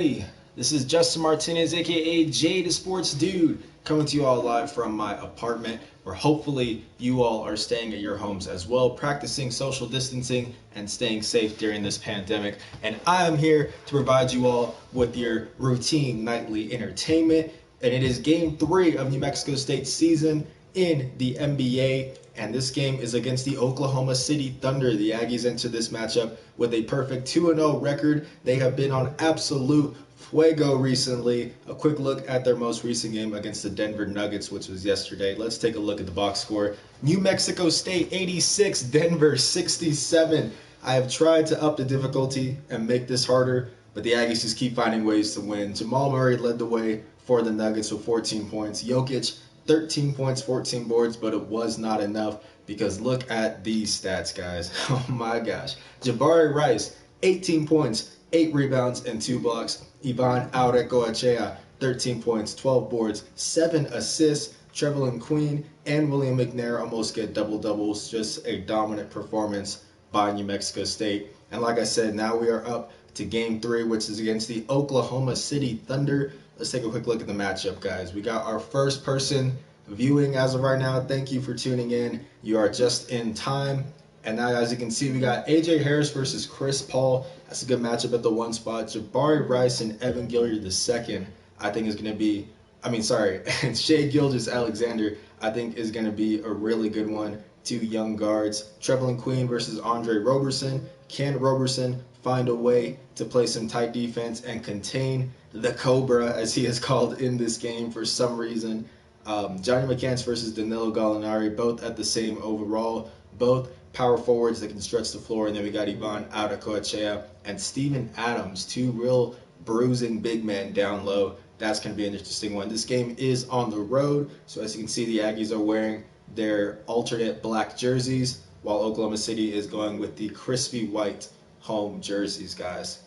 Hey, this is Justin Martinez, aka Jay the Sports Dude, coming to you all live from my apartment, where hopefully you all are staying at your homes as well, practicing social distancing and staying safe during this pandemic. And I am here to provide you all with your routine nightly entertainment. And it is game 3 of New Mexico State's season in the NBA, and this game is against the Oklahoma City Thunder. The Aggies enter this matchup with a perfect 2-0 record. They have been on absolute fuego recently. A quick look at their most recent game against the Denver Nuggets, which was yesterday. Let's take a look at the box score. New Mexico State 86, Denver 67. I have tried to up the difficulty and make this harder, but the Aggies just keep finding ways to win. Jamal Murray led the way for the Nuggets with 14 points. Jokic 13 points, 14 boards, but it was not enough because look at these stats, guys. Oh my gosh. Jabari Rice, 18 points, 8 rebounds, and 2 blocks. Ivan Aurecoechea, 13 points, 12 boards, 7 assists. Trevelyan Queen and William McNair almost get double-doubles. Just a dominant performance by New Mexico State. And like I said, now we are up to Game 3, which is against the Oklahoma City Thunder. Let's take a quick look at the matchup, guys. We got our first person viewing as of right now. Thank you for tuning in. You are just in time. And now, as you can see, we got AJ Harris versus Chris Paul. That's a good matchup at the 1 spot. Jabari Rice and Evan Gilliard II, I think is going to be, and Shai Gilgeous-Alexander, I think is going to be a really good one. 2 young guards. Trevelyan Queen versus Andre Roberson. Can Roberson find a way to play some tight defense and contain the Cobra, as he is called in this game for some reason? Johnny McCants versus Danilo Gallinari, both at the same overall, both power forwards that can stretch the floor. And then we got Ivan Aurecoechea and Steven Adams, 2 real bruising big men down low. That's going to be an interesting one. This game is on the road, so as you can see, the Aggies are wearing their alternate black jerseys, while Oklahoma City is going with the crispy white home jerseys, guys.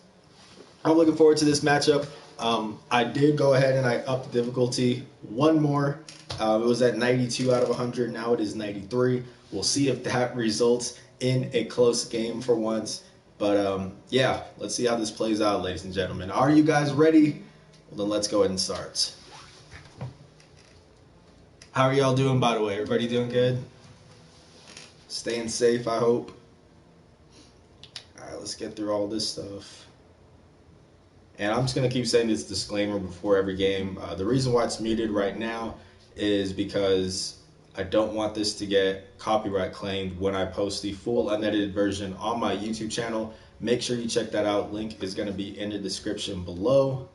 I'm looking forward to this matchup. I did go ahead and I upped the difficulty one more. It was at 92 out of 100. Now it is 93. We'll see if that results in a close game for once. But yeah, let's see how this plays out, ladies and gentlemen. Are you guys ready? Well, then let's go ahead and start. How are y'all doing, by the way? Everybody doing good? Staying safe, I hope. All right, let's get through all this stuff. And I'm just going to keep saying this disclaimer before every game. The reason why it's muted right now is because I don't want this to get copyright claimed when I post the full unedited version on my YouTube channel. Make sure you check that out. Link is going to be in the description below.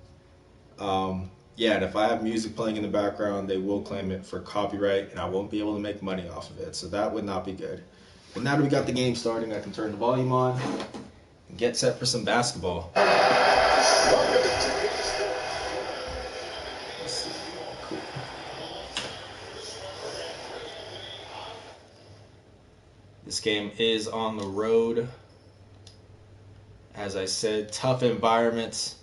Yeah, and if I have music playing in the background, they will claim it for copyright, and I won't be able to make money off of it. So that would not be good. But now that we got the game starting, I can turn the volume on and get set for some basketball. Let's see. Cool. This game is on the road. As I said, tough environments.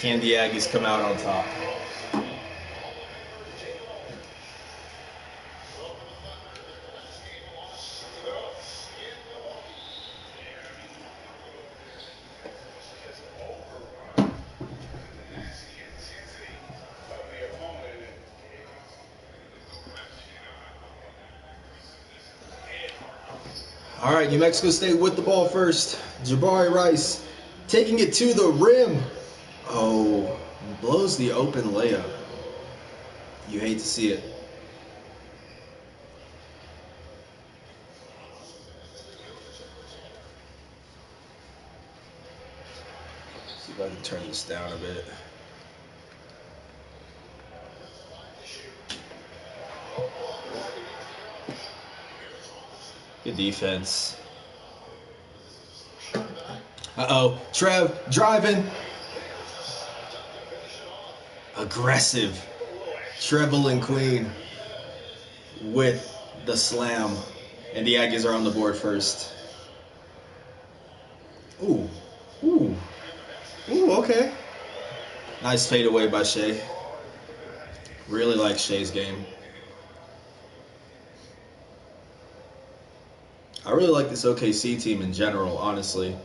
Can the Aggies come out on top? All right, New Mexico State with the ball first. Jabari Rice taking it to the rim. Oh, blows the open layup. You hate to see it. See if I can turn this down a bit. Good defense. Uh-oh, Trev driving. Aggressive. Trevelyan Queen with the slam. And the Aggies are on the board first. Ooh. Ooh. Ooh, okay. Nice fadeaway by Shai. Really like Shai's game. I really like this OKC team in general, honestly.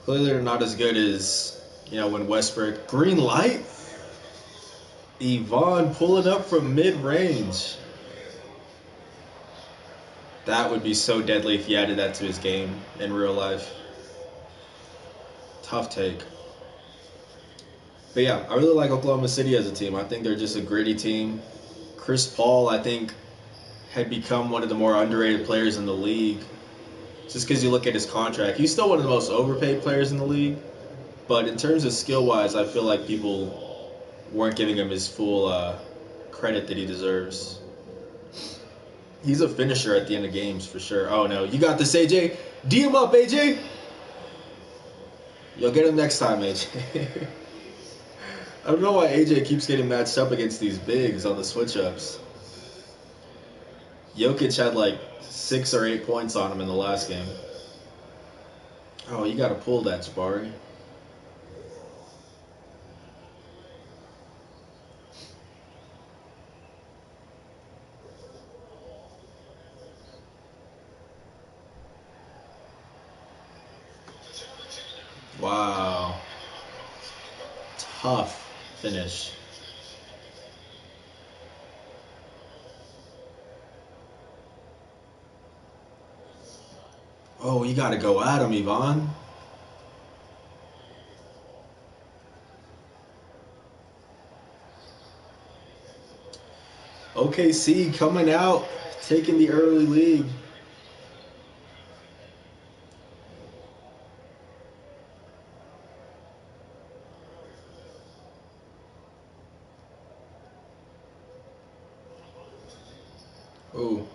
Clearly they're not as good as When Westbrook, green light, Yvonne pulling up from mid-range. That would be so deadly if he added that to his game in real life. Tough take. But yeah, I really like Oklahoma City as a team. I think they're just a gritty team. Chris Paul, I think, had become one of the more underrated players in the league. Just because you look at his contract, he's still one of the most overpaid players in the league. But in terms of skill-wise, I feel like people weren't giving him his full credit that he deserves. He's a finisher at the end of games for sure. Oh no, you got this, AJ. D him up, AJ. You'll get him next time, AJ. I don't know why AJ keeps getting matched up against these bigs on the switch-ups. Jokic had like 6 or 8 points on him in the last game. Oh, you gotta pull that, Jabari. Wow. Tough finish. Oh, you gotta go at him, Yvonne. OKC coming out, taking the early lead. Ooh,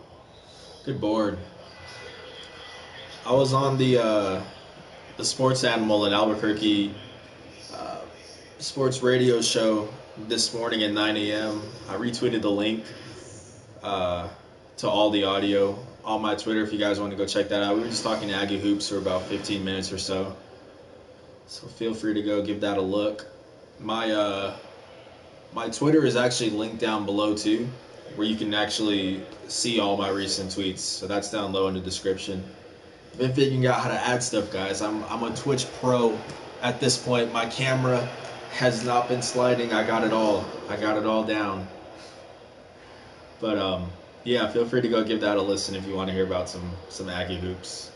good board. I was on the Sports Animal in Albuquerque sports radio show this morning at 9 a.m. I retweeted the link to all the audio on my Twitter if you guys want to go check that out. We were just talking Aggie hoops for about 15 minutes or so. So feel free to go give that a look. My Twitter is actually linked down below too, where you can actually see all my recent tweets. So that's down low in the description. Been figuring out how to add stuff, guys. I'm a Twitch pro at this point. My camera has not been sliding. I got it all down. But yeah, feel free to go give that a listen if you want to hear about some Aggie hoops.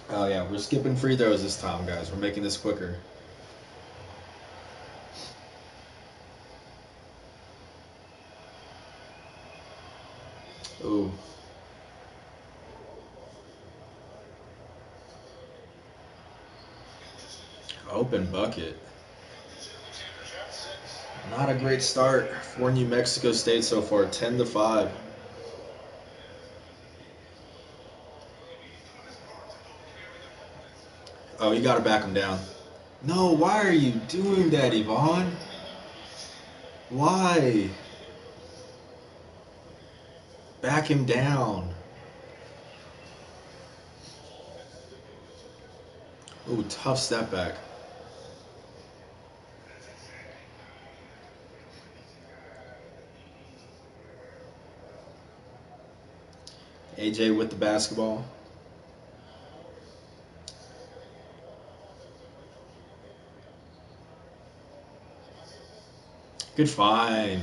Oh yeah, we're skipping free throws this time, guys. We're making this quicker. Ooh. Open bucket. Not a great start for New Mexico State so far, 10-5. Oh, you gotta back him down. No, why are you doing that, Yvonne? Why? Back him down. Ooh, tough step back. AJ with the basketball. Good find.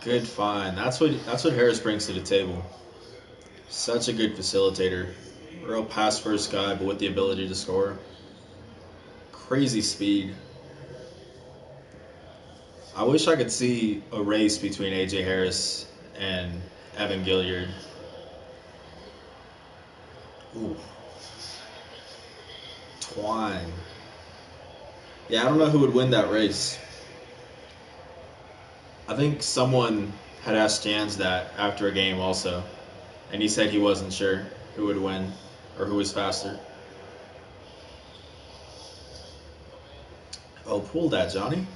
Good find. That's what Harris brings to the table. Such a good facilitator. Real pass first guy, but with the ability to score. Crazy speed. I wish I could see a race between AJ Harris and Evan Gilliard. Ooh. Twine. Yeah, I don't know who would win that race. I think someone had asked Jans that after a game also, and he said he wasn't sure who would win or who was faster. Oh, pull that, Johnny.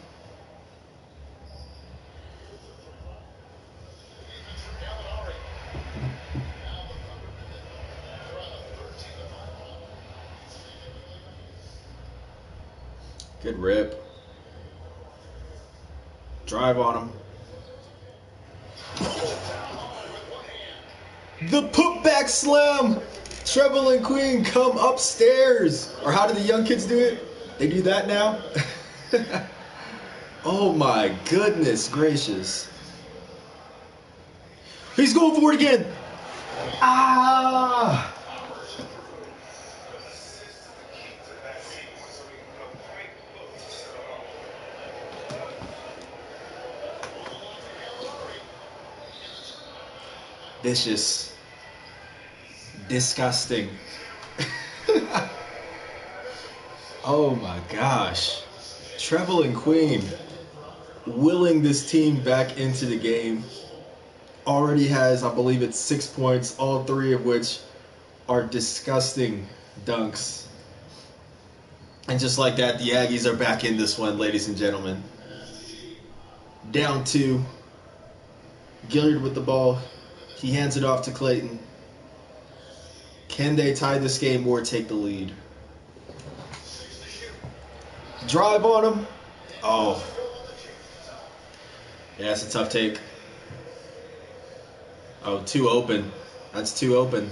Good rip. Drive on him. The putback slam. Treble and Queen come upstairs. Or how do the young kids do it? They do that now? Oh my goodness gracious. He's going for it again. Ah! Vicious. Disgusting. Oh my gosh. Treble and Queen willing this team back into the game. Already has, I believe it's 6 points, all three of which are disgusting dunks. And just like that, the Aggies are back in this one, ladies and gentlemen. Down 2. Gilliard with the ball. He hands it off to Clayton. Can they tie this game or take the lead? Drive on him. Oh. Yeah, it's a tough take. Oh, too open. That's too open.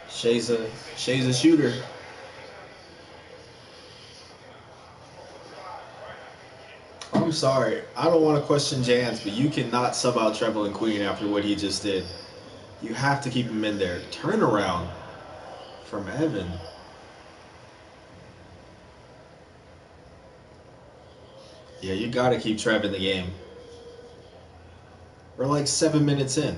Shay's a shooter. I'm sorry. I don't want to question Jans, but you cannot sub out Treble and Queen after what he just did. You have to keep him in there. Turnaround from Evan. Yeah, you got to keep Trev in the game. We're like 7 minutes in.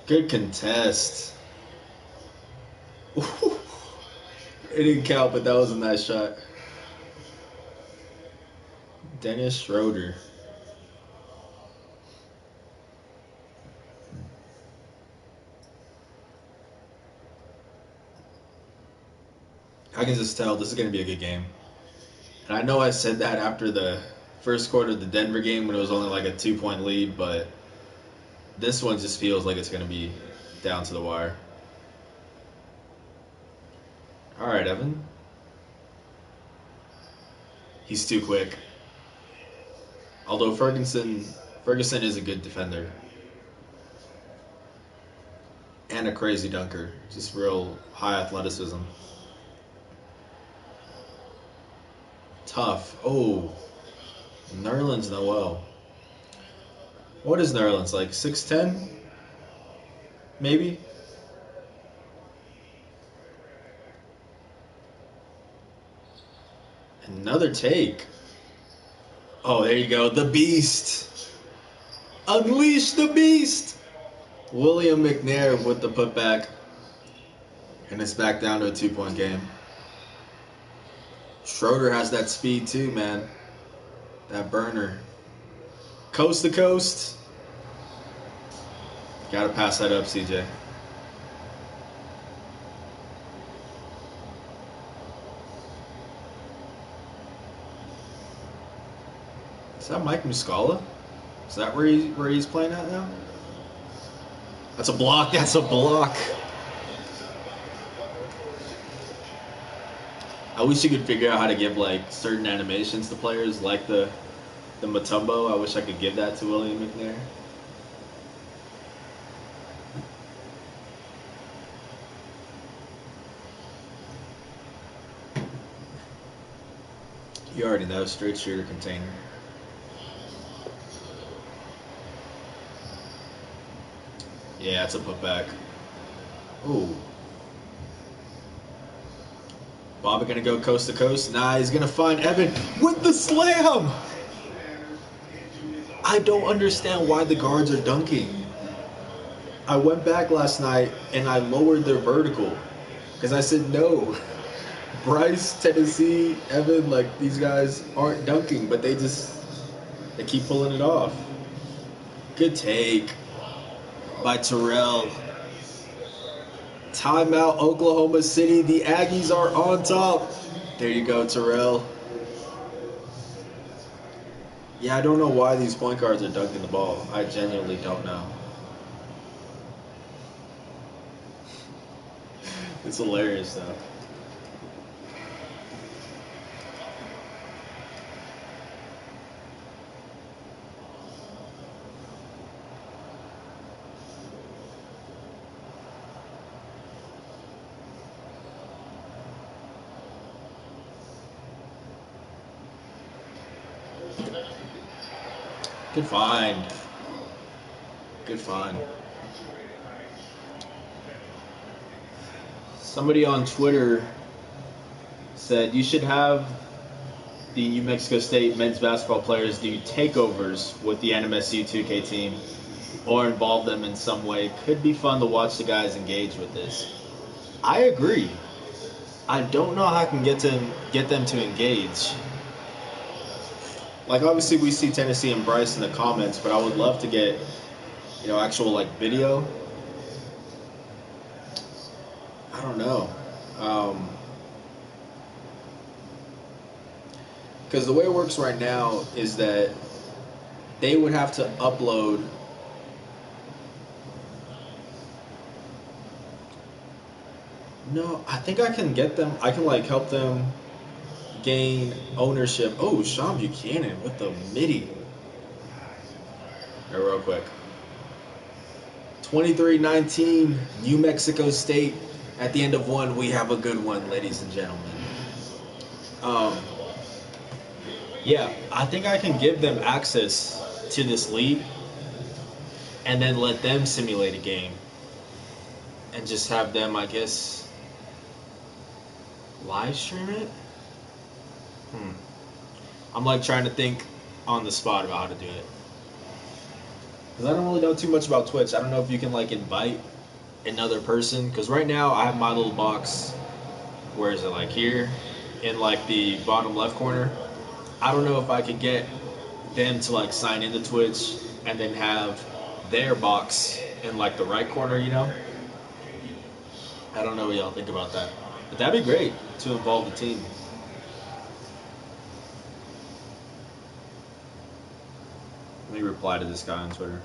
Good contest. It didn't count, but that was a nice shot. Dennis Schroeder. I can just tell this is going to be a good game. And I know I said that after the first quarter of the Denver game when it was only like a 2-point lead, but this one just feels like it's going to be down to the wire. All right, Evan. He's too quick. Although Ferguson is a good defender. And a crazy dunker. Just real high athleticism. Tough. Oh. Nerlens Noel. What is Nerlens? Like 6'10"? Maybe? Another take. Oh, there you go. The Beast. Unleash the Beast. William McNair with the putback. And it's back down to a 2-point game. Schroeder has that speed too, man. That burner. Coast to coast. Gotta pass that up, CJ. Is that Mike Muscala? Is that where he's playing at now? That's a block. That's a block. I wish you could figure out how to give like certain animations to players, like the Mutombo. I wish I could give that to William McNair. You already know, straight shooter container. Yeah, it's a putback. Ooh. Bobby gonna go coast to coast. Nah, he's gonna find Evan with the slam. I don't understand why the guards are dunking. I went back last night and I lowered their vertical because I said no. Bryce, Tennessee, Evan, like these guys aren't dunking, but they keep pulling it off. Good take by Terrell. Timeout, Oklahoma City. The Aggies are on top. There you go, Terrell. Yeah, I don't know why these point guards are dunking the ball. I genuinely don't know. It's hilarious, though. Good find. Good find. Somebody on Twitter said you should have the New Mexico State men's basketball players do takeovers with the NMSU 2K team or involve them in some way. Could be fun to watch the guys engage with this. I agree. I don't know how I can get them to engage. Like, obviously we see Tennessee and Bryce in the comments, but I would love to get, actual like video. I don't know. Because the way it works right now is that they would have to upload. No, I think I can get them. I can like help them gain ownership. Oh, Sean Buchanan with the midi. Here, real quick. 23-19, New Mexico State. At the end of one, we have a good one, ladies and gentlemen. Yeah, I think I can give them access to this league and then let them simulate a game and just have them, I guess, live stream it? I'm like trying to think on the spot about how to do it. Because I don't really know too much about Twitch. I don't know if you can like invite another person. Because right now I have my little box. Where is it? Like here in like the bottom left corner. I don't know if I could get them to like sign into Twitch and then have their box in like the right corner, I don't know what y'all think about that. But that'd be great to involve the team. Let me reply to this guy on Twitter.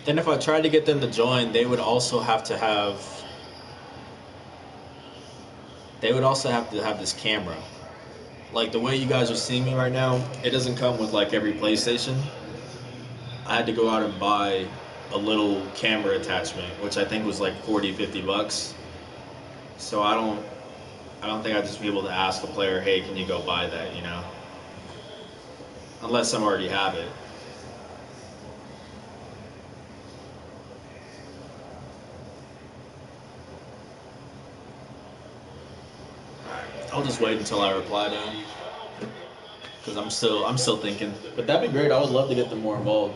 Then if I tried to get them to join, they would also have to have this camera. Like the way you guys are seeing me right now, it doesn't come with like every PlayStation. I had to go out and buy a little camera attachment, which I think was like $40-50. So I don't think I'd just be able to ask a player, hey, can you go buy that, Unless some already have it. I'll just wait until I reply to him. Because I'm still thinking. But that'd be great. I would love to get them more involved.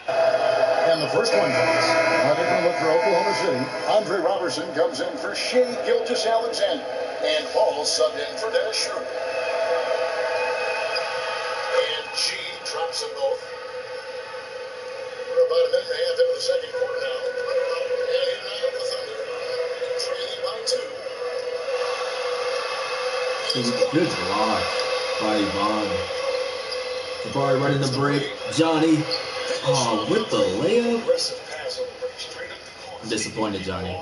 And the first one goes. A different look for Oklahoma City. Andre Robertson comes in for Shea Gilgeous-Alexander. And Paul subbed in for Dennis Schroeder. And G drops them both. We're about a minute and a half into the second quarter now. And in now the Thunder. Trailing by 2. Good block by Yvonne. Jabari running the break. Johnny. Oh, with the layup. I'm disappointed, Johnny.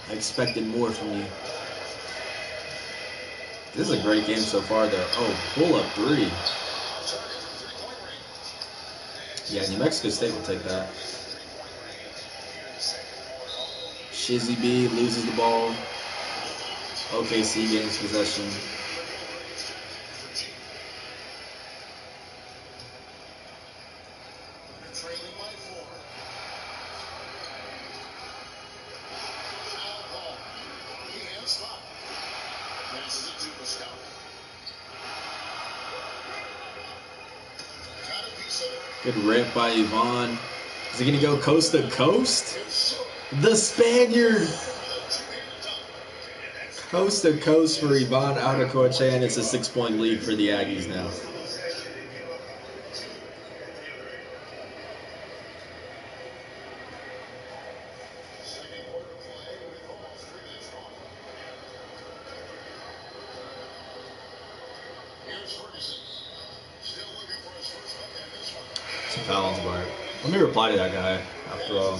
I expected more from you. This is a great game so far, though. Oh, pull-up 3. Yeah, New Mexico State will take that. Shizzy B loses the ball. OKC gains possession. Good rip by Yvonne. Is he going to go coast to coast? The Spaniard! Coast to coast for Yvonne Autacoche, and it's a 6-point lead for the Aggies now. It's a foul on Bart. Let me reply to that guy after all.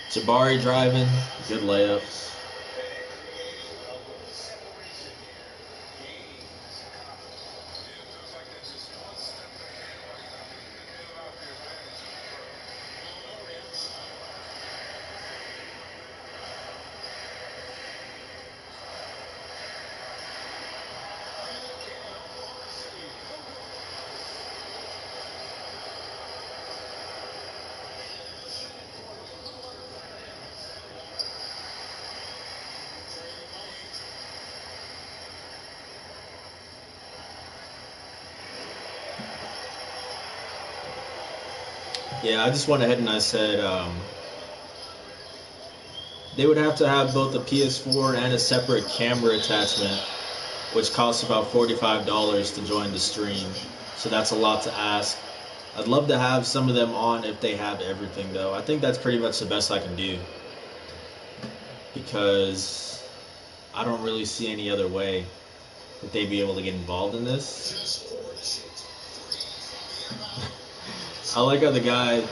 Jabari driving, good layup. Yeah, I just went ahead and I said they would have to have both a PS4 and a separate camera attachment, which costs about $45 to join the stream. So that's a lot to ask. I'd love to have some of them on if they have everything, though. I think that's pretty much the best I can do, because I don't really see any other way that they'd be able to get involved in this. I like how the guy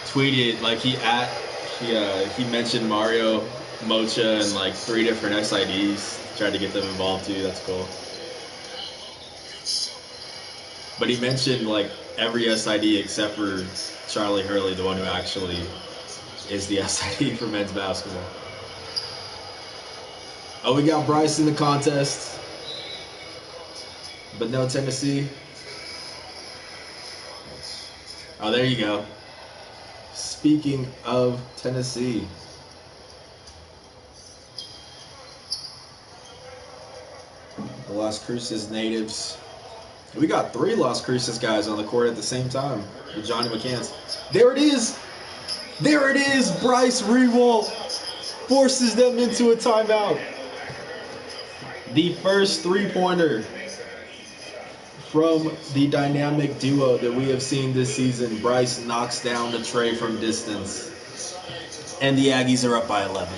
tweeted, like he mentioned Mario, Mocha, and like 3 different SIDs, tried to get them involved too. That's cool. But he mentioned like every SID except for Charlie Hurley, the one who actually is the SID for men's basketball. Oh, we got Bryce in the contest, but no Tennessee. Oh, there you go. Speaking of Tennessee, the Las Cruces natives. We got 3 Las Cruces guys on the court at the same time with Johnny McCants. There it is! There it is! Bryce Rewalt forces them into a timeout. The first 3-pointer from the dynamic duo that we have seen this season. Bryce knocks down the tray from distance, and the Aggies are up by 11.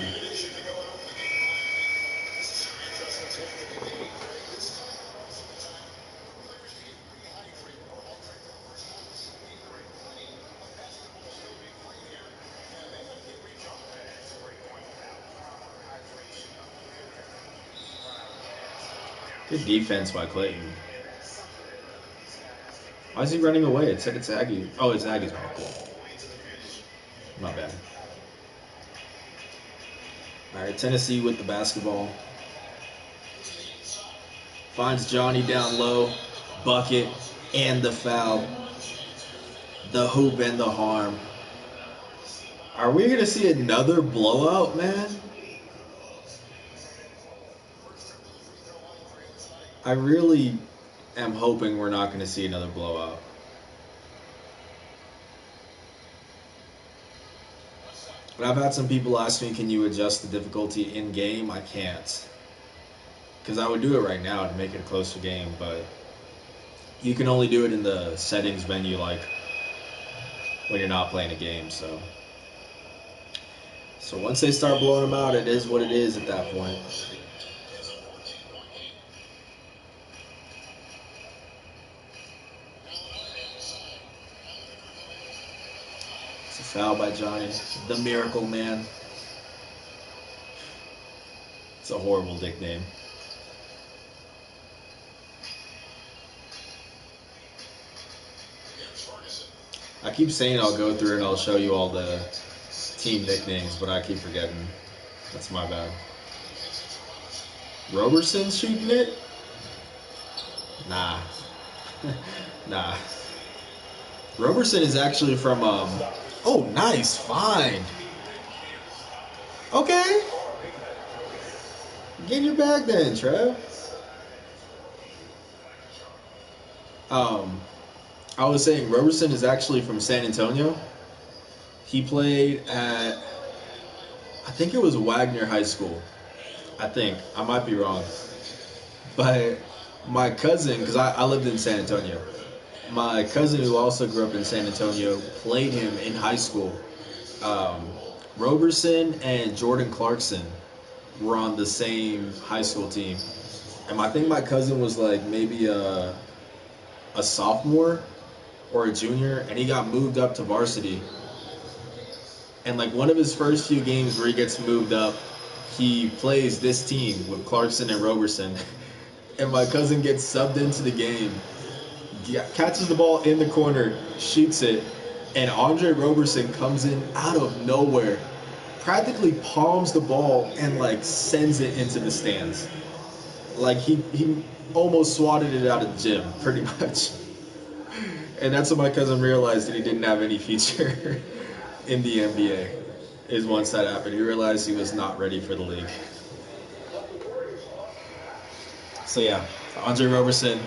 Good defense by Clayton. Why is he running away? It said it's Aggie. Oh, it's Aggie's ball. Cool. Not bad. All right, Tennessee with the basketball. Finds Johnny down low. Bucket and the foul. The hoop and the harm. Are we going to see another blowout, man? I really am hoping we're not going to see another blowout. But I've had some people ask me, can you adjust the difficulty in game? I can't. Because I would do it right now to make it a closer game, but you can only do it in the settings menu, like when you're not playing a game. So once they start blowing them out, it is what it is at that point. It's a foul by Johnny, the Miracle Man. It's a horrible nickname. I keep saying I'll go through and I'll show you all the team nicknames, but I keep forgetting. That's my bad. Roberson shooting it? Nah. Nah. Roberson is actually from, oh, nice find. Okay. Get in your bag then, Trev. I was saying Roberson is actually from San Antonio. He played at, I think it was Wagner High School. I think. I might be wrong. But my cousin, because I lived in San Antonio, my cousin who also grew up in San Antonio played him in high school. Um, Roberson and Jordan Clarkson were on the same high school team. And I think my cousin was like maybe a sophomore or a junior, and he got moved up to varsity. And like one of his first few games where he gets moved up, he plays this team with Clarkson and Roberson. And my cousin gets subbed into the game, catches the ball in the corner, shoots it, and Andre Roberson comes in out of nowhere, practically palms the ball and like sends it into the stands. Like he almost swatted it out of the gym, pretty much. And that's when my cousin realized that he didn't have any future in the NBA. Is once that happened, he realized he was not ready for the league. So yeah, Andre Roberson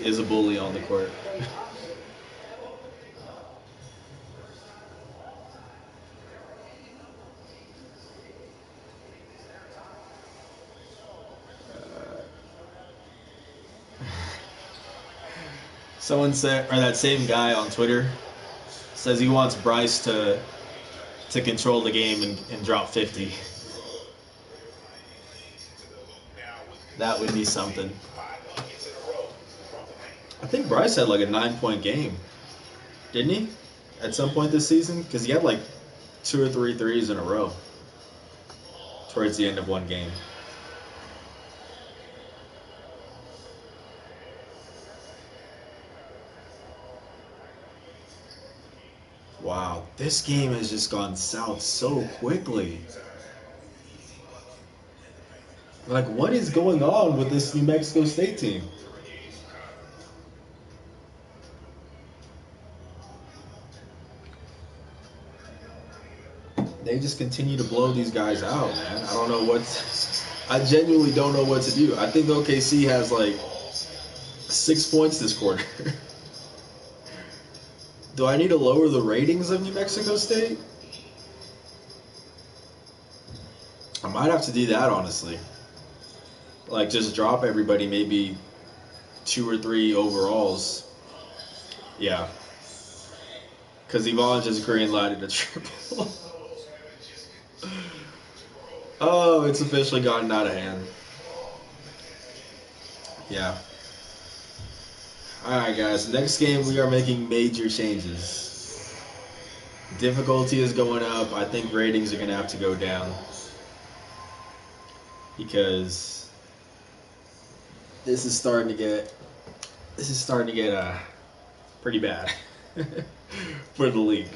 is a bully on the court. Someone said, or that same guy on Twitter says he wants Bryce to control the game and drop 50. That would be something. I think Bryce had like a 9-point game, didn't he? At some point this season, because he had like 2 or 3 threes in a row towards the end of one game. Wow, this game has just gone south so quickly. Like, what is going on with this New Mexico State team? They just continue to blow these guys out, man. I don't know what. I genuinely don't know what to do. I think OKC has like 6 points this quarter. Do I need to lower the ratings of New Mexico State? I might have to do that, honestly. Like, just drop everybody maybe 2 or 3 overalls. Yeah. Because Yvonne just green-lighted a triple. Oh, it's officially gotten out of hand. Yeah. Alright, guys. Next game, we are making major changes. Difficulty is going up. I think ratings are going to have to go down. Because this is starting to get pretty bad for the league.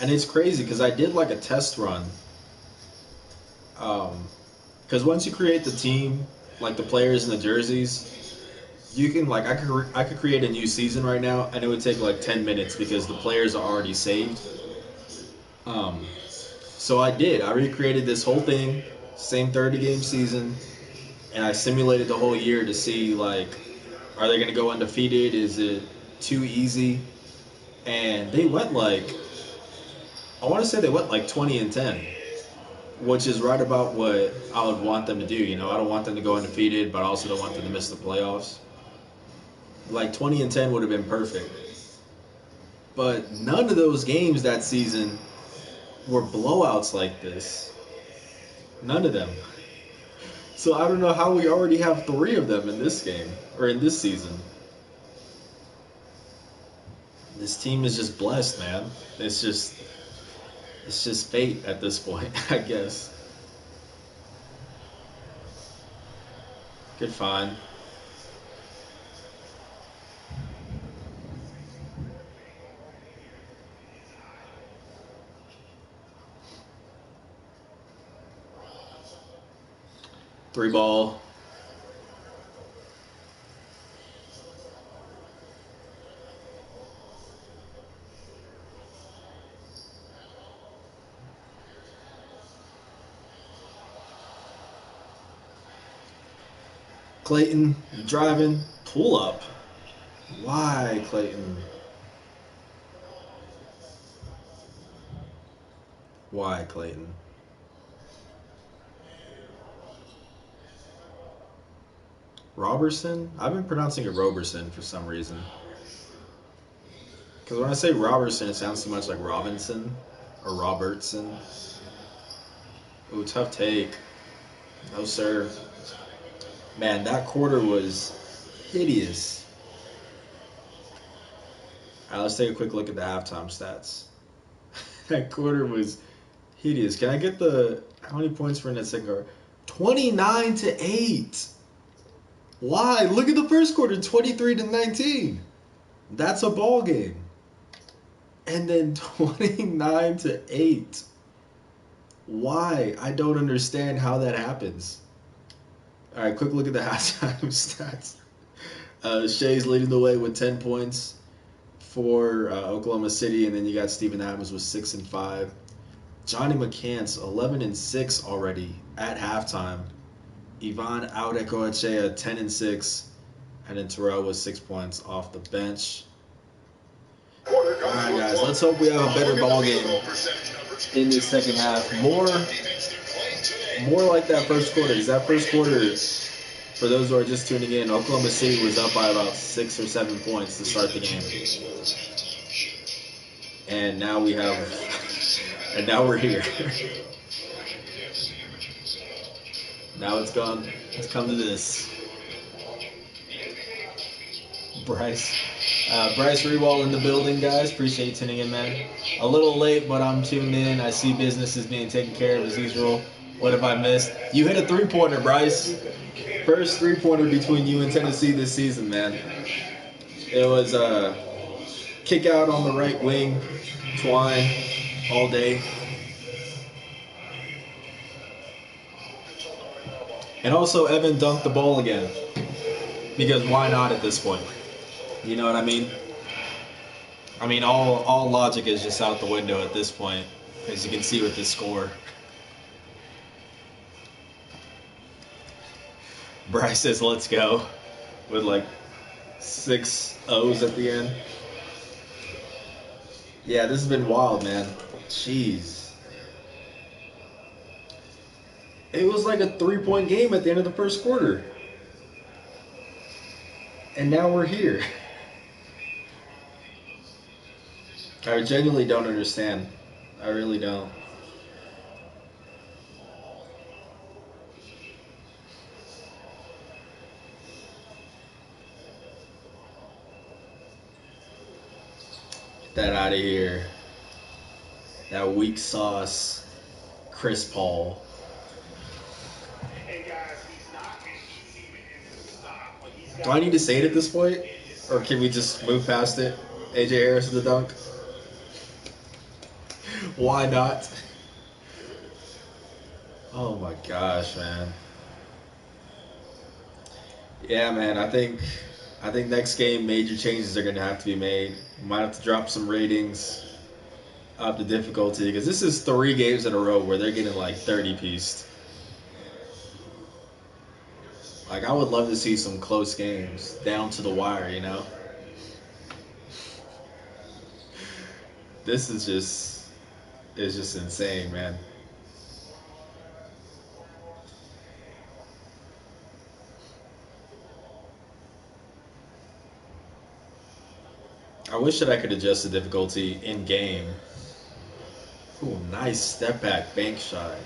And it's crazy because I did like a test run. Because once you create the team, like the players and the jerseys, you can like I could create a new season right now, and it would take like 10 minutes because the players are already saved. So I did. I recreated this whole thing, same 30-game season, and I simulated the whole year to see like, are they going to go undefeated? Is it too easy? And they went like, I want to say they went like 20-10, which is right about what I would want them to do. You know, I don't want them to go undefeated, but I also don't want them to miss the playoffs. Like 20-10 would have been perfect. But none of those games that season were blowouts like this. None of them. So I don't know how we already have 3 of them in this game, or in this season. This team is just blessed, man. It's just fate at this point, I guess. Good find. Three ball. Clayton driving. Pull up. Why, Clayton? Why, Clayton? Robertson? I've been pronouncing it Robertson for some reason. Because when I say Robertson, it sounds too much like Robinson or Robertson. Ooh, tough take. No, sir. Man, that quarter was hideous. All right, let's take a quick look at the halftime stats. That quarter was hideous. Can I get how many points for in that second quarter? 29-8. Why? Look at the first quarter, 23-19. That's a ball game. And then 29-8. Why? I don't understand how that happens. All right, quick look at the halftime stats. Shea's leading the way with 10 points for Oklahoma City, and then you got Steven Adams with 6 and 5. Johnny McCants 11 and 6 already at halftime. Ivan Audecoechea 10 and 6, and then Terrell with 6 points off the bench. All right, guys, let's hope we have a better ball game in this second half. More like that first quarter. Because that first quarter, for those who are just tuning in, Oklahoma City was up by about 6 or 7 points to start the game. And now we're here. Now it's come to this. Bryce Rewall in the building, guys. Appreciate you tuning in, man. A little late, but I'm tuned in. I see business is being taken care of as usual. What have I missed? You hit a three-pointer, Bryce. First three-pointer between you and Tennessee this season, man. It was a kick out on the right wing, twine, all day. And also, Evan dunked the ball again. Because why not at this point? You know what I mean? I mean, all logic is just out the window at this point, as you can see with this score. Bryce says, let's go, with like 6 O's at the end. Yeah, this has been wild, man. Jeez. It was like a 3-point game at the end of the first quarter. And now we're here. I genuinely don't understand. I really don't. Get that out of here. That weak sauce, Chris Paul. Do I need to say it at this point? Or can we just move past it? AJ Harris with the dunk? Why not? Oh my gosh, man. Yeah, man, I think next game major changes are going to have to be made. Might have to drop some ratings, up the difficulty, because this is 3 games in a row where they're getting like 30-pieced. Like, I would love to see some close games, down to the wire, you know? This is just insane, man. I wish that I could adjust the difficulty in game. Ooh, nice step back bank shot.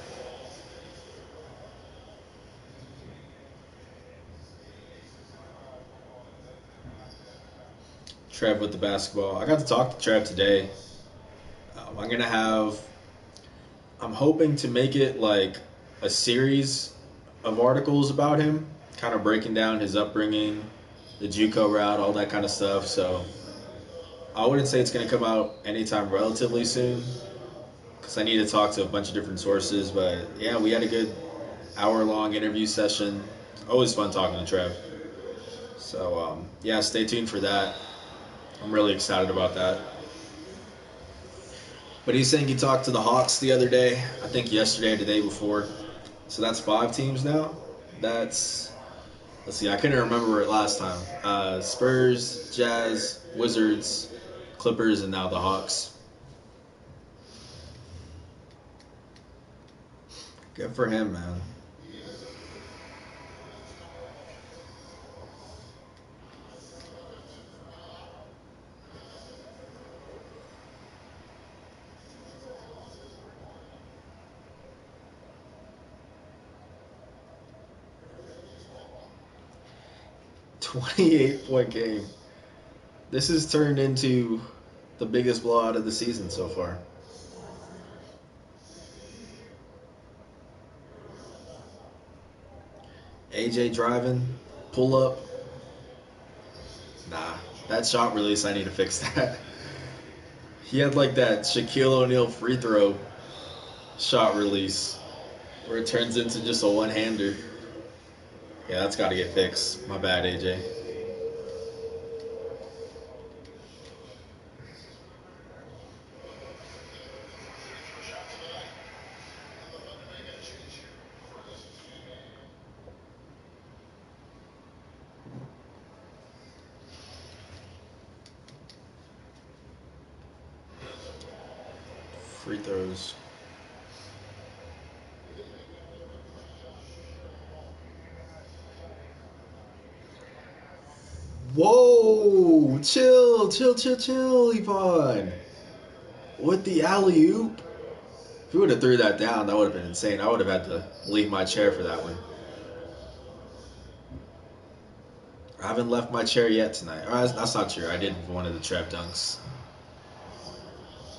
Trev with the basketball. I got to talk to Trev today. I'm hoping to make it like a series of articles about him kind of breaking down his upbringing, the JUCO route, all that kind of stuff. So I wouldn't say it's going to come out anytime relatively soon because I need to talk to a bunch of different sources. But yeah, we had a good hour-long interview session. Always fun talking to Trev. So yeah, stay tuned for that. I'm really excited about that. But he's saying he talked to the Hawks the other day. I think yesterday or the day before. So that's 5 teams now. That's, let's see, I couldn't remember it last time. Spurs, Jazz, Wizards, Clippers, and now the Hawks. Good for him, man. $28-point game. This has turned into the biggest blowout of the season so far. AJ driving, pull up. Nah, that shot release, I need to fix that. He had like that Shaquille O'Neal free throw shot release where it turns into just a one-hander. Yeah, that's got to get fixed. My bad, AJ. Free throws. Whoa! Chill, Yvonne. With the alley oop. If you would have threw that down, that would have been insane. I would have had to leave my chair for that one. I haven't left my chair yet tonight. That's not true. I did one of the trap dunks.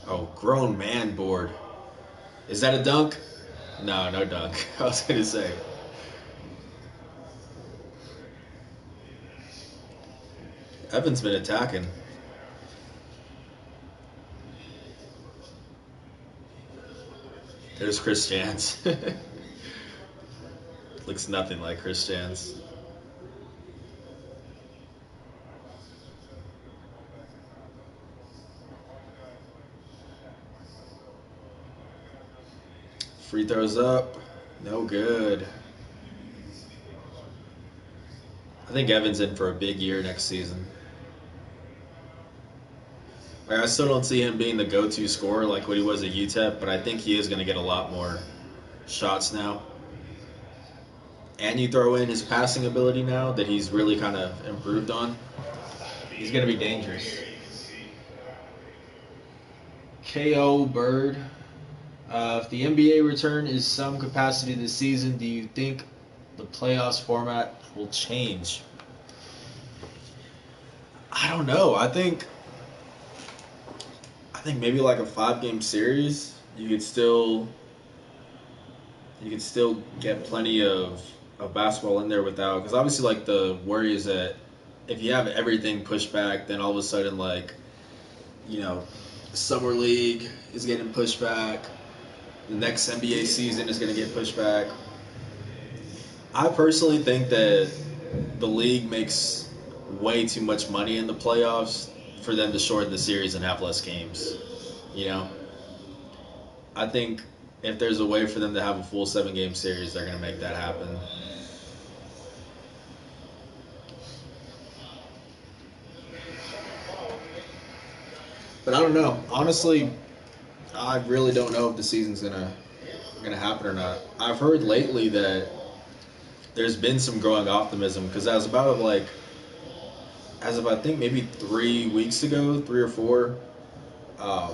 Oh, grown man board. Is that a dunk? No, no dunk. I was going to say. Evan's been attacking. There's Chris Jans. Looks nothing like Chris Jans. Free throws up. No good. I think Evan's in for a big year next season. Like, I still don't see him being the go-to scorer like what he was at UTEP, but I think he is going to get a lot more shots now. And you throw in his passing ability now that he's really kind of improved on. He's going to be dangerous. KO Bird. If the NBA return is some capacity this season, do you think the playoffs format will change? I don't know. I think maybe like a 5-game series, you could still get plenty of basketball in there without, because obviously like the worry is that if you have everything pushed back, then all of a sudden like, you know, summer league is getting pushed back, the next NBA season is going to get pushed back. I personally think that the league makes way too much money in the playoffs for them to shorten the series and have less games. You know, I think if there's a way for them to have a full 7-game series, they're going to make that happen. But I don't know. Honestly, I really don't know if the season's gonna happen or not. I've heard lately that there's been some growing optimism because as of I think maybe 3 weeks ago, 3 or 4, wow,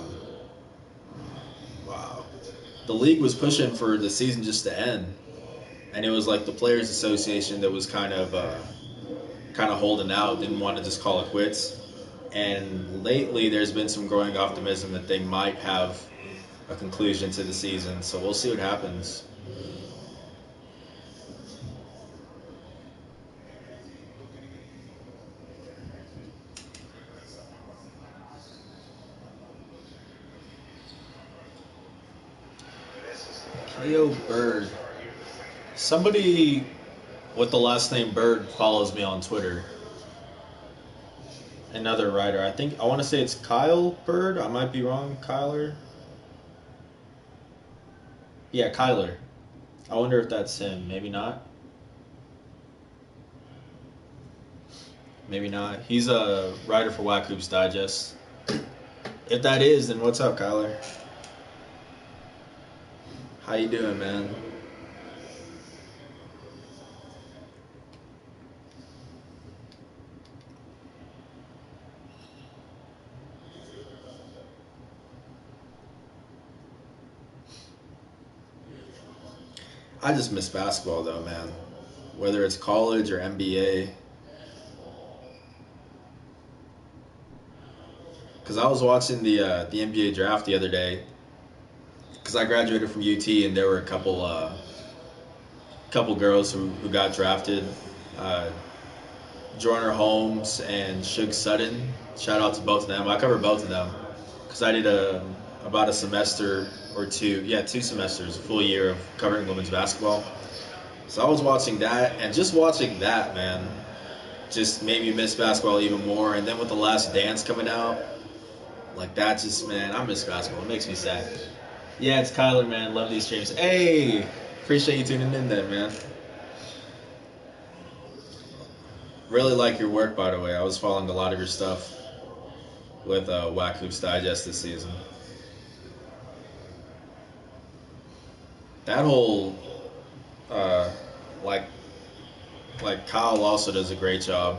the league was pushing for the season just to end, and it was like the Players Association that was kind of holding out, didn't want to just call it quits. And lately, there's been some growing optimism that they might have a conclusion to the season. So we'll see what happens. Yo, Bird. Somebody with the last name Bird follows me on Twitter. Another writer. I want to say it's Kyle Bird. I might be wrong. Kyler. Yeah, Kyler. I wonder if that's him. Maybe not. Maybe not. He's a writer for Whack Hoops Digest. If that is, then what's up, Kyler? How you doing, man? I just miss basketball, though, man. Whether it's college or NBA. Because I was watching the NBA draft the other day. Because I graduated from UT, and there were a couple girls who got drafted. Jordan Holmes and Suge Sutton. Shout out to both of them. I covered both of them because I did about a semester or two. Yeah, 2 semesters, a full year of covering women's basketball. So I was watching that, and just watching that, man, just made me miss basketball even more. And then with The Last Dance coming out, like that just, man, I miss basketball. It makes me sad. Yeah, it's Kyler, man. Love these streams. Hey, appreciate you tuning in then, man. Really like your work, by the way. I was following a lot of your stuff with Whack Hoops Digest this season. That whole, like Kyle also does a great job.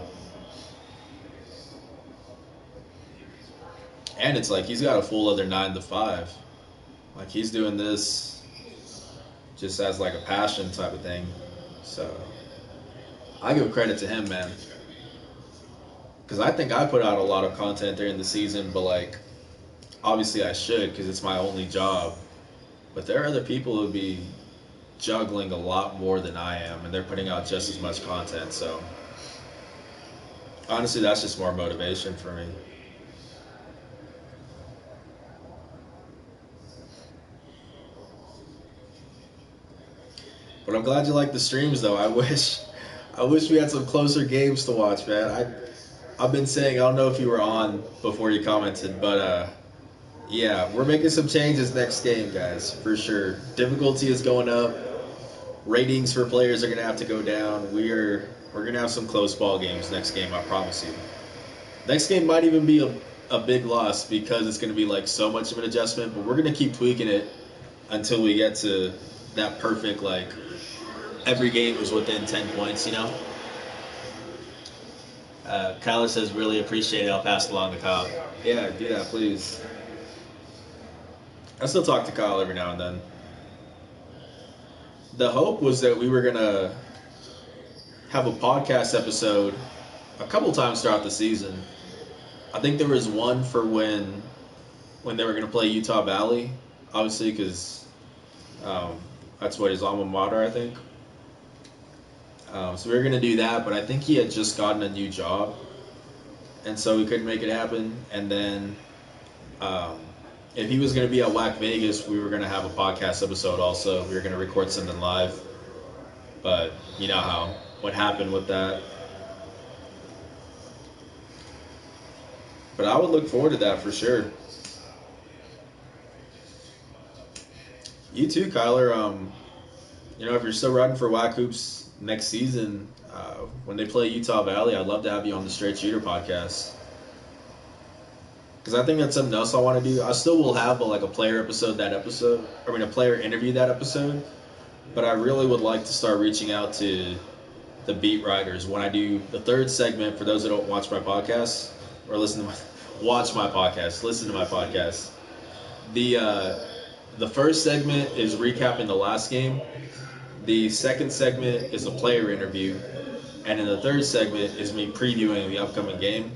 And it's like he's got a full other 9 to 5. Like he's doing this just as like a passion type of thing. So I give credit to him, man. Because I think I put out a lot of content during the season, but like obviously I should because it's my only job. But there are other people who be juggling a lot more than I am, and they're putting out just as much content. So honestly, that's just more motivation for me. But I'm glad you like the streams, though. I wish we had some closer games to watch, man. I've been saying, I don't know if you were on before you commented, but yeah, we're making some changes next game, guys, for sure. Difficulty is going up. Ratings for players are gonna have to go down. We're gonna have some close ball games next game, I promise you. Next game might even be a big loss because it's gonna be like so much of an adjustment, but we're gonna keep tweaking it until we get to that perfect, like every game is within 10 points, you know? Kyler says, really appreciate it. I'll pass it along to Kyle. Yeah, do that, please. I still talk to Kyle every now and then. The hope was that we were going to have a podcast episode a couple times throughout the season. I think there was one for when they were going to play Utah Valley, obviously, because that's what his alma mater, I think. So we were going to do that, but I think he had just gotten a new job, and so we couldn't make it happen. And then if he was going to be at Whack Vegas, we were going to have a podcast episode also. We were going to record something live, but you know what happened with that. But I would look forward to that for sure. You too, Kyler. If you're still riding for Whack Hoops next season, when they play Utah Valley, I'd love to have you on the Straight Shooter podcast. Because I think that's something else I want to do. I still will have a player episode a player interview that episode. But I really would like to start reaching out to the beat writers when I do the third segment. For those that don't watch my podcast or listen to my podcast. The first segment is recapping the last game. The second segment is a player interview, and then the third segment is me previewing the upcoming game.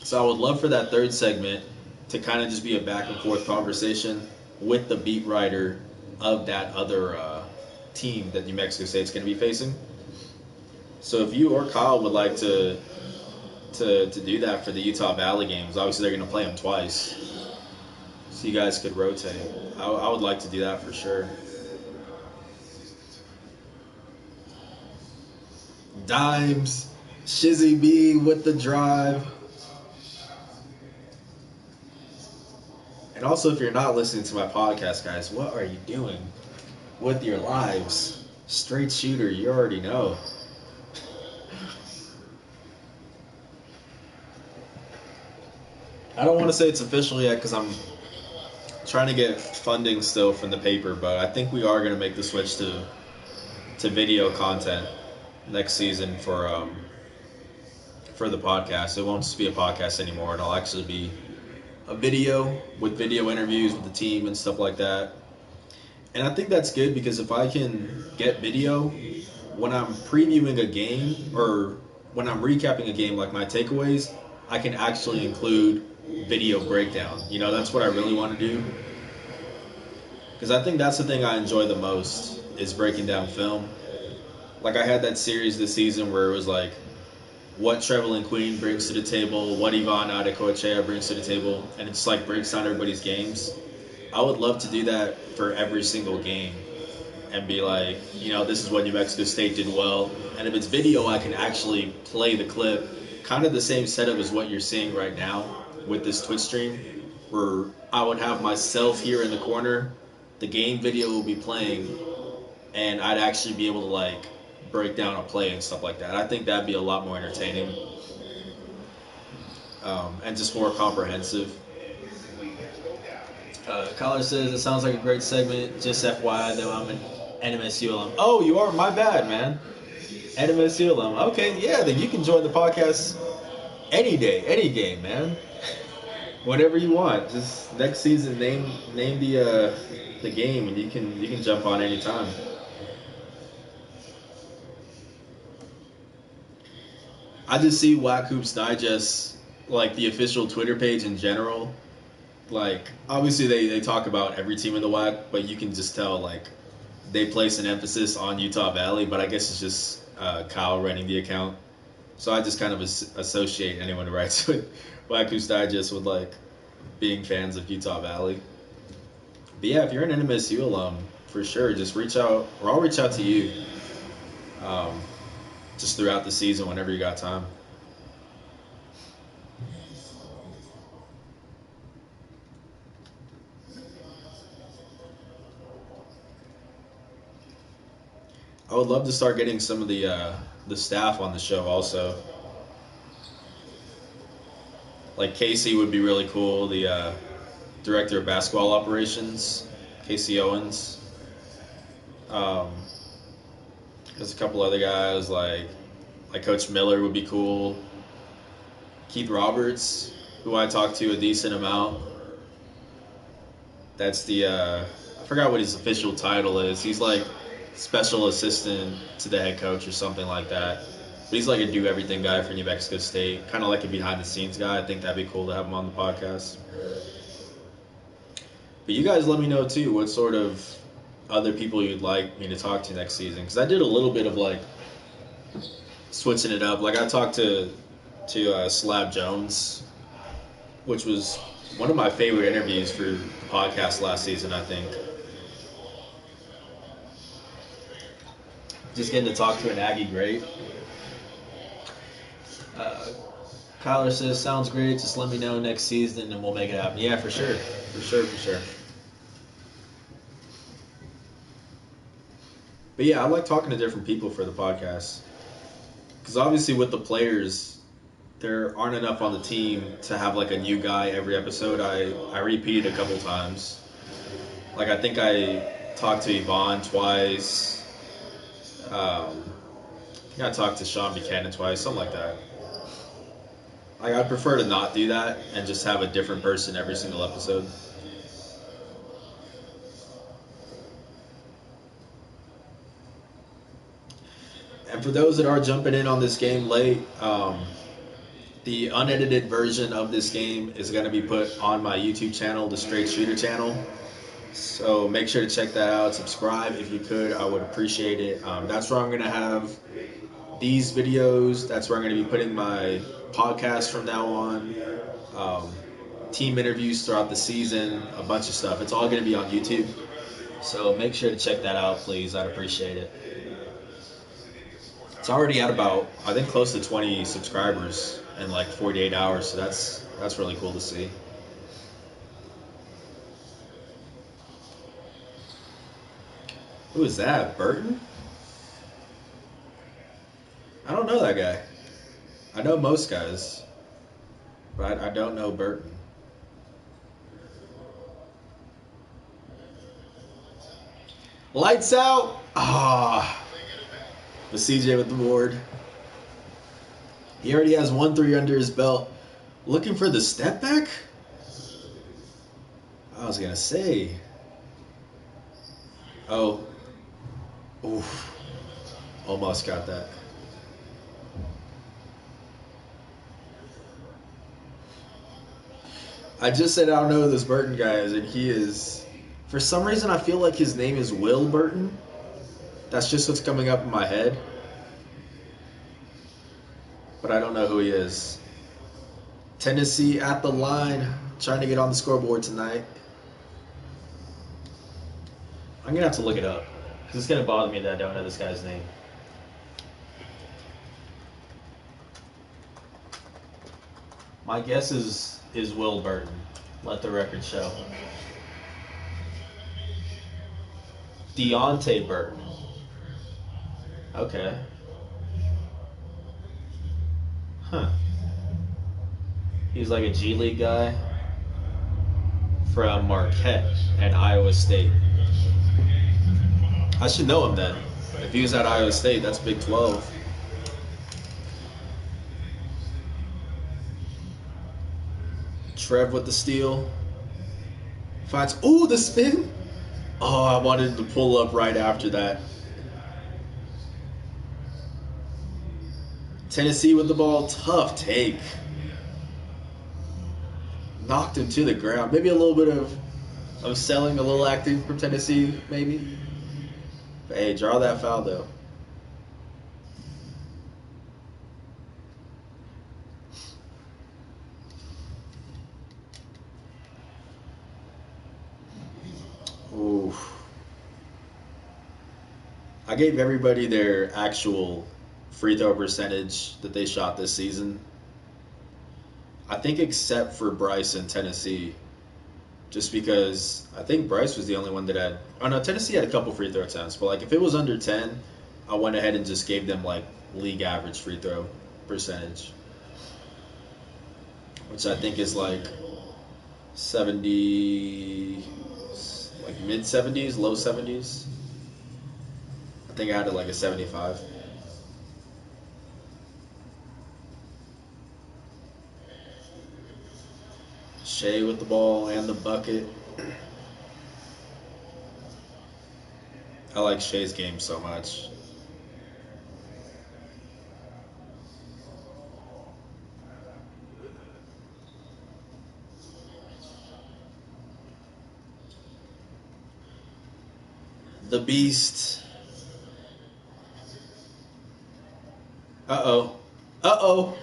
So I would love for that third segment to kind of just be a back and forth conversation with the beat writer of that other team that New Mexico State's going to be facing. So if you or Kyle would like to do that for the Utah Valley games, obviously they're going to play them twice, so you guys could rotate. I would like to do that for sure. Dimes, Shizzy B with the drive. And also, if you're not listening to my podcast, guys, what are you doing with your lives? Straight shooter, you already know. I don't want to say it's official yet because I'm trying to get funding still from the paper, but I think we are going to make the switch to video content next season for the podcast. It won't just be a podcast anymore. It'll actually be a video with video interviews with the team and stuff like that. And I think that's good because if I can get video when I'm previewing a game or when I'm recapping a game, like my takeaways, I can actually include video breakdown. You know, that's what I really want to do. Because I think that's the thing I enjoy the most is breaking down film. Like I had that series this season where it was like what Trevelyan Queen brings to the table, what Ivan Adekochea brings to the table, and it's like breaks down everybody's games. I would love to do that for every single game and be like, you know, this is what New Mexico State did well. And if it's video, I can actually play the clip. Kind of the same setup as what you're seeing right now with this Twitch stream, where I would have myself here in the corner, the game video will be playing, and I'd actually be able to like break down a play and stuff like that. I think that'd be a lot more entertaining and just more comprehensive. Collar says, it sounds like a great segment. Just FYI, though, I'm an NMSU alum. Oh, you are? My bad, man. NMSU alum. Okay, yeah, then you can join the podcast any day, any game, man. Whatever you want. Just next season, name the game, and you can jump on anytime. I just see Whack Hoops Digest, like the official Twitter page in general. Like, obviously they talk about every team in the WAC, but you can just tell, like, they place an emphasis on Utah Valley, but I guess it's just Kyle running the account. So I just kind of associate anyone who writes with Whack Hoops Digest with, like, being fans of Utah Valley. But yeah, if you're an NMSU alum, for sure, just reach out, or I'll reach out to you. Just throughout the season whenever you got time. I would love to start getting some of the staff on the show also. Like Casey would be really cool, the director of basketball operations, Casey Owens. There's a couple other guys like Coach Miller would be cool. Keith Roberts, who I talked to a decent amount. That's the I forgot what his official title is. He's like special assistant to the head coach or something like that. But he's like a do everything guy for New Mexico State, kind of like a behind the scenes guy. I think that'd be cool to have him on the podcast. But you guys let me know too what sort of other people you'd like me to talk to next season, because I did a little bit of like switching it up. Like I talked to Slab Jones, which was one of my favorite interviews for the podcast last season, I think. Just getting to talk to an Aggie great. Kyler says, sounds great, just let me know next season and we'll make it happen. Yeah, for sure. For sure. But yeah, I like talking to different people for the podcast. Because obviously with the players, there aren't enough on the team to have like a new guy every episode. I repeated a couple times. Like I think I talked to Yvonne twice. I think I talked to Sean Buchanan twice, something like that. Like I'd prefer to not do that and just have a different person every single episode. And for those that are jumping in on this game late, the unedited version of this game is going to be put on my YouTube channel, the Straight Shooter channel. So make sure to check that out. Subscribe if you could. I would appreciate it. That's where I'm going to have these videos. That's where I'm going to be putting my podcast from now on. Team interviews throughout the season, a bunch of stuff. It's all going to be on YouTube. So make sure to check that out, please. I'd appreciate it. It's already at about, I think, close to 20 subscribers in like 48 hours. So that's really cool to see. Who is that? Burton? I don't know that guy. I know most guys, but I don't know Burton. Lights out! Ah, but CJ with the board. He already has 1-3 under his belt. Looking for the step back? I was gonna say. Oh. Oof. Almost got that. I just said I don't know who this Burton guy is, and he is. For some reason, I feel like his name is Will Burton. That's just what's coming up in my head. But I don't know who he is. Tennessee at the line, trying to get on the scoreboard tonight. I'm going to have to look it up, because it's going to bother me that I don't know this guy's name. My guess is Will Burton. Let the record show. Deontay Burton. Okay. Huh. He's like a G League guy from Marquette and Iowa State. I should know him then. If he was at Iowa State, that's Big 12. Trev with the steal. Finds, ooh, the spin. Oh, I wanted to pull up right after that. Tennessee with the ball. Tough take. Knocked him to the ground. Maybe a little bit of selling, a little acting from Tennessee, maybe. But hey, draw that foul, though. Ooh. I gave everybody their actual free throw percentage that they shot this season. I think except for Bryce in Tennessee. Just because I think Bryce was the only one that had... Oh, no, Tennessee had a couple free throw attempts. But, like, if it was under 10, I went ahead and just gave them, like, league average free throw percentage. Which I think is, like, 70... Like, mid-70s, low 70s. I think I had it, like, a 75. Shea with the ball and the bucket. I like Shea's game so much. The Beast. Uh-oh. Uh-oh.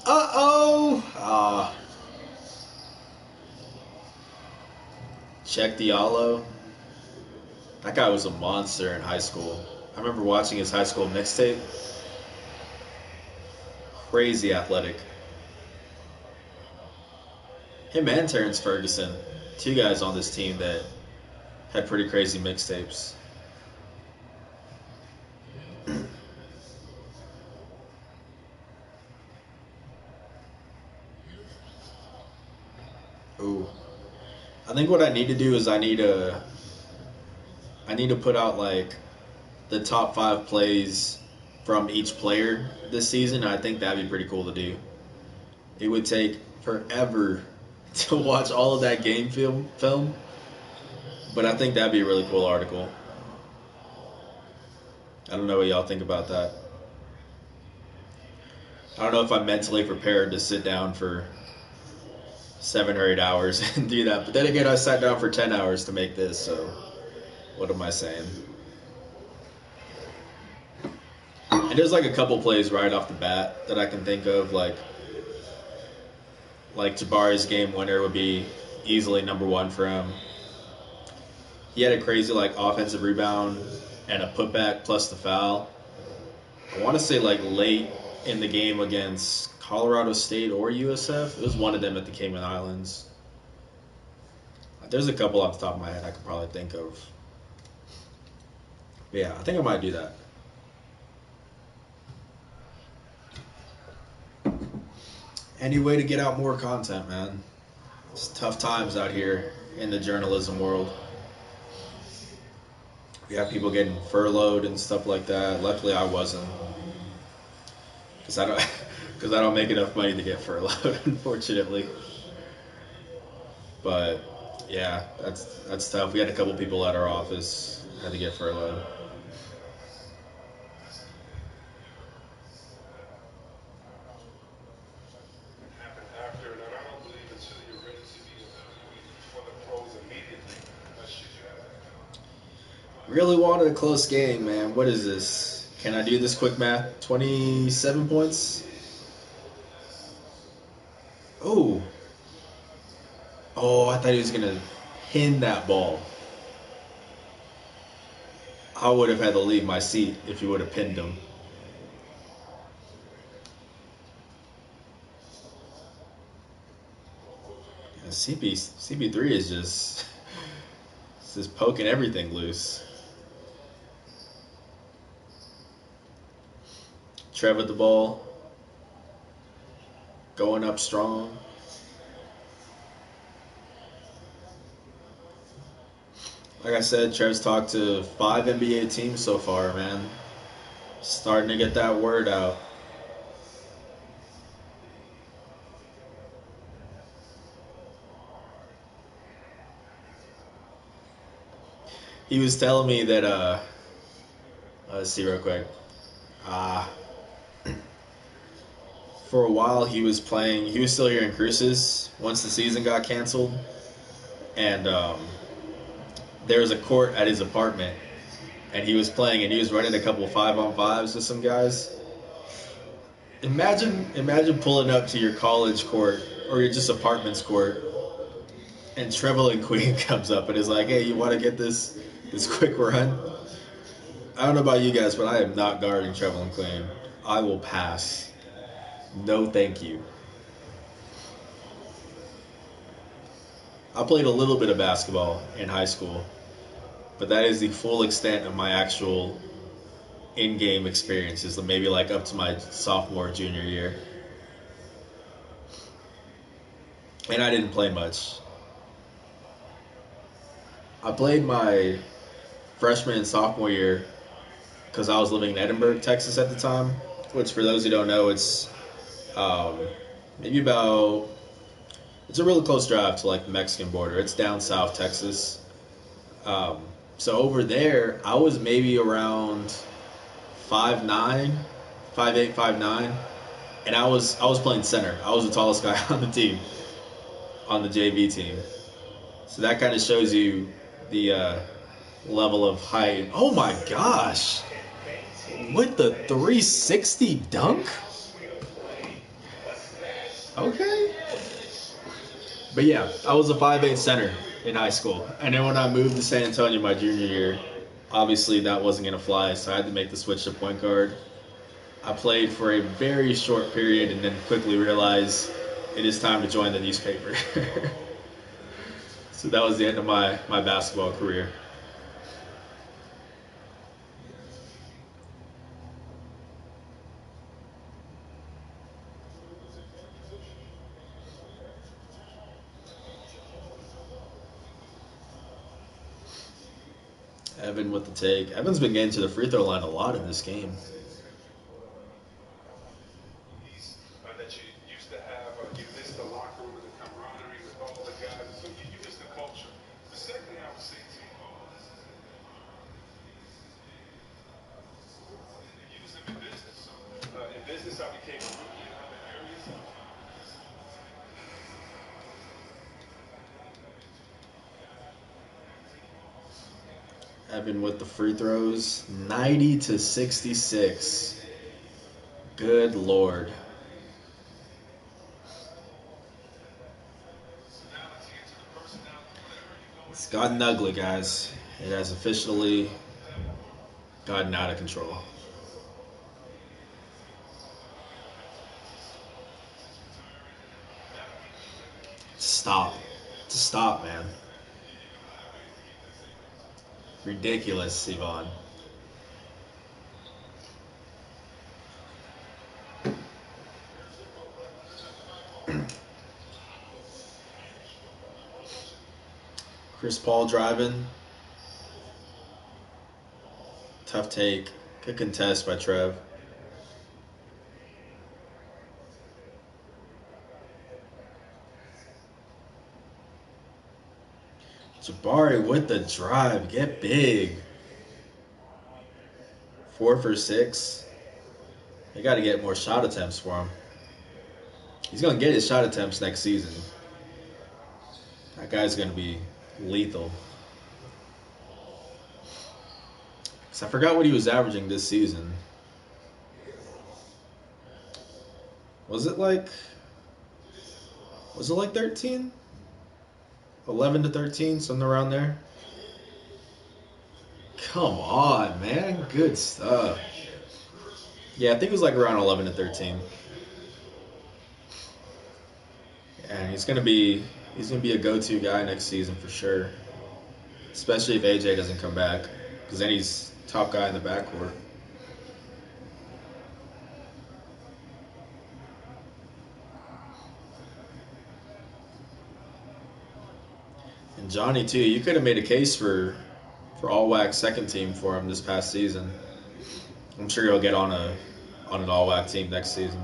Uh-oh. Ah. Check Diallo. That guy was a monster in high school. I remember watching his high school mixtape. Crazy athletic. Him and Terrence Ferguson. Two guys on this team that had pretty crazy mixtapes. Ooh. I think what I need to do is I need to put out like the top 5 plays from each player this season. I think that'd be pretty cool to do. It would take forever to watch all of that game film, but I think that'd be a really cool article. I don't know what y'all think about that. I don't know if I'm mentally prepared to sit down for 7 or 8 hours and do that. But then again, I sat down for 10 hours to make this, so what am I saying? And there's like a couple plays right off the bat that I can think of, like Jabari's game winner would be easily number 1 for him. He had a crazy like offensive rebound and a putback plus the foul. I want to say like late in the game against Colorado State or USF. It was one of them at the Cayman Islands. There's a couple off the top of my head I could probably think of. But yeah, I think I might do that. Any way to get out more content, man. It's tough times out here in the journalism world. We have people getting furloughed and stuff like that. Luckily, I wasn't, because I don't, because I don't make enough money to get furloughed, unfortunately. But yeah, that's tough. We had a couple people at our office had to get furloughed. Really wanted a close game, man. What is this? Can I do this quick math? 27 points? Oh. Oh, I thought he was going to pin that ball. I would have had to leave my seat if he would have pinned him. Yeah, CP3 is just poking everything loose. Trev with the ball. Going up strong. Like I said, Trev's talked to 5 NBA teams so far, man. Starting to get that word out. He was telling me that, let's see real quick. For a while he was still here in Cruces once the season got canceled. And there was a court at his apartment, and he was playing, and he was running a couple 5-on-5s with some guys. Imagine pulling up to your college court or your just apartment's court, and Trevelyan Queen comes up and is like, "Hey, you want to get this quick run?" I don't know about you guys, but I am not guarding Trevelyan Queen. I will pass. No, thank you. I played a little bit of basketball in high school, but that is the full extent of my actual in-game experiences, maybe like up to my sophomore, junior year. And I didn't play much. I played my freshman and sophomore year because I was living in Edinburgh, Texas at the time, which for those who don't know, it's maybe about, it's a really close drive to like the Mexican border. It's down south Texas. So over there, I was maybe around 5'9", 5'8", 5'9", and I was playing center. I was the tallest guy on the team, on the JV team. So that kind of shows you the level of height. Oh my gosh! With the 360 dunk? Okay. But yeah, I was a 5'8" center in high school. And then when I moved to San Antonio my junior year, obviously that wasn't going to fly, so I had to make the switch to point guard. I played for a very short period and then quickly realized it is time to join the newspaper. So that was the end of my basketball career. Evan with the take. Evan's been getting to the free throw line a lot in this game. Evan with the free throws, 90-66. Good Lord. It's gotten ugly, guys. It has officially gotten out of control. stop. Just stop, man. Ridiculous, Yvonne. Chris Paul driving. Tough take. Good contest by Trev. Jabari with the drive. Get big. 4 for 6. They got to get more shot attempts for him. He's going to get his shot attempts next season. That guy's going to be lethal. I forgot what he was averaging this season. Was it like 13? 11 to 13, something around there? Come on, man. Good stuff. Yeah, I think it was like around 11 to 13. And he's gonna be a go-to guy next season for sure. Especially if AJ doesn't come back, because then he's top guy in the backcourt. And Johnny too. You could have made a case for all-WAC second team for him this past season. I'm sure he'll get on an all-WAC team next season.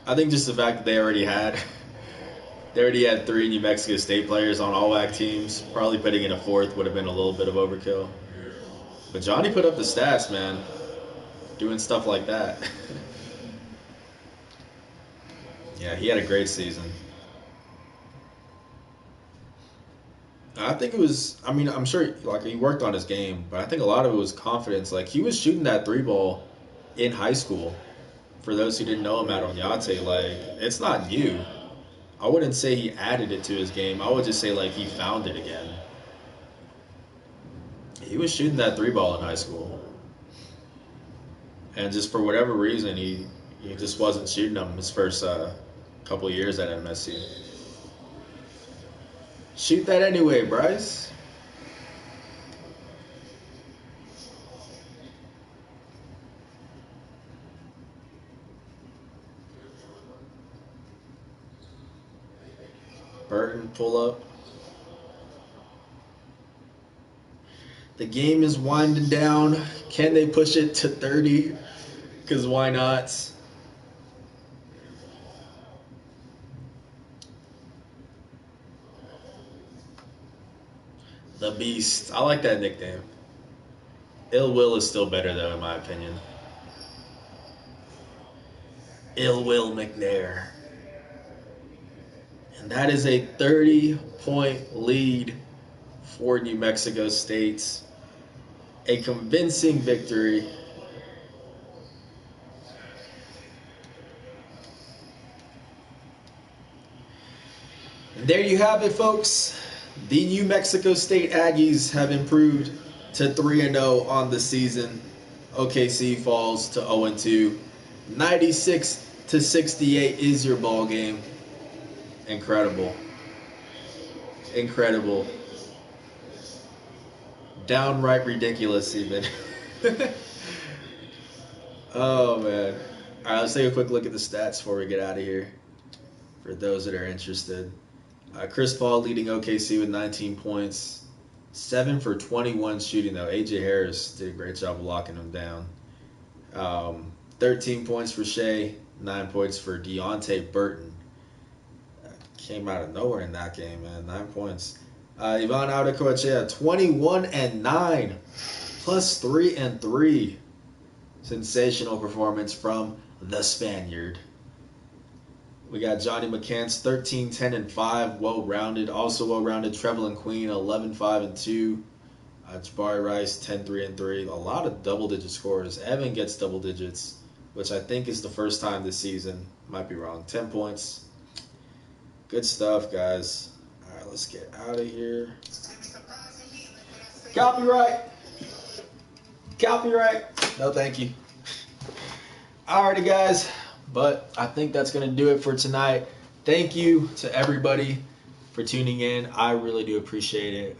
I think just the fact that they already had 3 New Mexico State players on all-WAC teams, probably putting in a fourth would have been a little bit of overkill. But Johnny put up the stats, man, doing stuff like that. Yeah, he had a great season. I think it was, I mean, I'm sure like he worked on his game, but I think a lot of it was confidence. Like he was shooting that 3-ball in high school. For those who didn't know him at Oñate, like it's not new. I wouldn't say he added it to his game. I would just say like he found it again. He was shooting that 3-ball in high school. And just for whatever reason, he just wasn't shooting them his first couple of years at MSC. Shoot that anyway, Bryce. Burton, pull up. The game is winding down. Can they push it to 30? Because why not? The Beast. I like that nickname. Ill Will is still better, though, in my opinion. Ill Will McNair. And that is a 30-point lead for New Mexico State. A convincing victory. And there you have it, folks. The New Mexico State Aggies have improved to 3-0 on the season. OKC falls to 0-2. 96-68 is your ball game. Incredible. Incredible. Downright ridiculous, even. Oh, man. All right, let's take a quick look at the stats before we get out of here. For those that are interested. Chris Paul leading OKC with 19 points. 7 for 21 shooting, though. A.J. Harris did a great job of locking him down. 13 points for Shea. 9 points for Deontay Burton. Came out of nowhere in that game, man. 9 points. Ivan Audacoechea, 21-9. Plus 3 and 3. Sensational performance from the Spaniard. We got Johnny McCants, 13, 10, and 5, well-rounded. Also well-rounded, Trevelyan Queen, 11, 5, and 2. Jabari Rice, 10, 3, and 3. A lot of double-digit scores. Evan gets double digits, which I think is the first time this season. Might be wrong. 10 points. Good stuff, guys. All right, let's get out of here. Copyright. Copyright. No, thank you. All righty, guys. But I think that's going to do it for tonight. Thank you to everybody for tuning in. I really do appreciate it.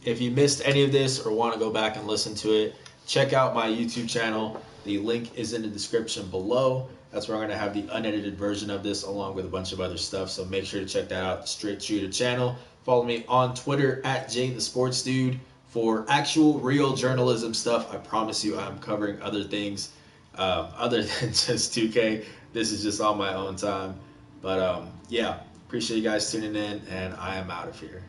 If you missed any of this or want to go back and listen to it, check out my YouTube channel. The link is in the description below. That's where I'm going to have the unedited version of this along with a bunch of other stuff. So make sure to check that out, the Straight Shooter channel. Follow me on Twitter at JTheSportsDude for actual real journalism stuff. I promise you I'm covering other things other than just 2K. This is just on my own time. But yeah, appreciate you guys tuning in, and I am out of here.